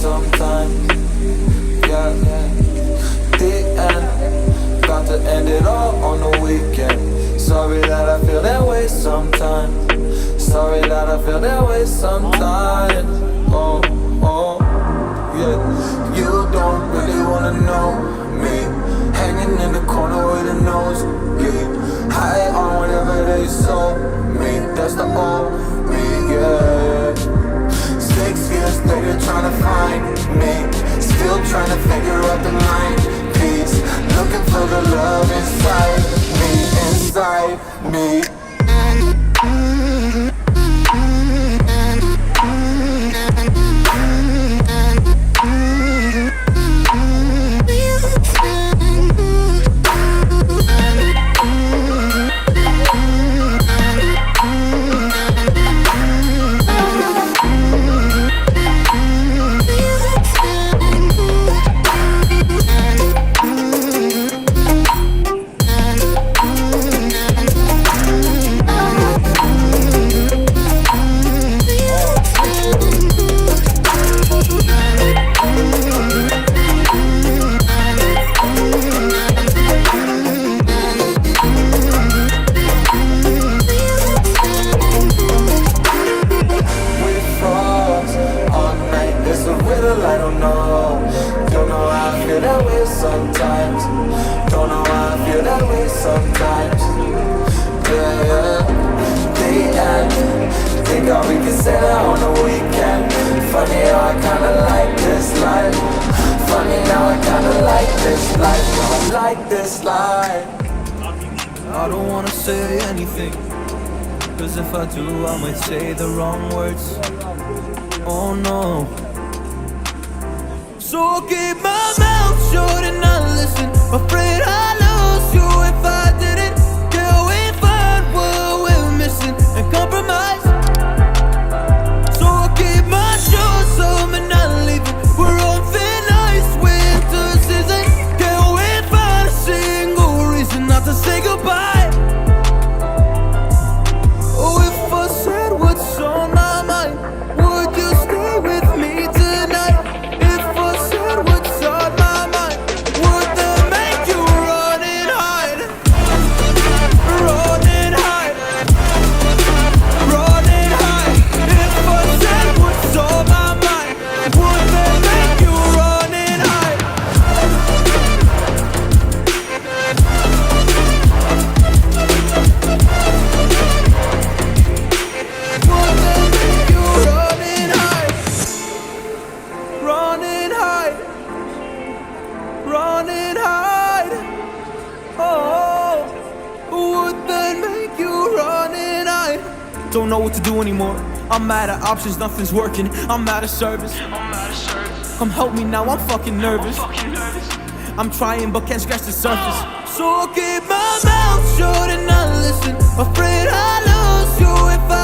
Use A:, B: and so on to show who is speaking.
A: sometimes. Yeah, the end. About to end it all on the weekend. Sorry that I feel that way sometimes. Sorry that I feel that way sometimes. Oh, yeah. You don't really wanna know me. Hanging in the corner with a nosebleed. High on whatever they sold me. That's the old me, yeah. 6 years later trying to find me. Still trying to figure out the mind piece. Looking for the love inside me, inside me. I don't know how I feel that way sometimes. Don't know how I feel that way sometimes. Yeah, the end. Think all we can say that on the weekend. Funny how I kinda like this life. Funny how I kinda like this life. I like this life.
B: I don't wanna say anything, 'cause if I do I might say the wrong words. Oh no. So I'll keep my mouth shut and not listen. Afraid I'd lose you if I didn't. Till we find what we're missing and compromise. So I'll keep my shoes on and not leaving. We're on thin ice, winter season. Can't we find a single reason not to say goodbye? Oh, if I said what's on my mind, would you stay with me tonight? Don't know what to do anymore. I'm out of options, nothing's working. I'm out of service. Come help me now, I'm fucking nervous. I'm trying but can't scratch the surface. So I'll keep my mouth shut and not listen. Afraid I'll lose you if I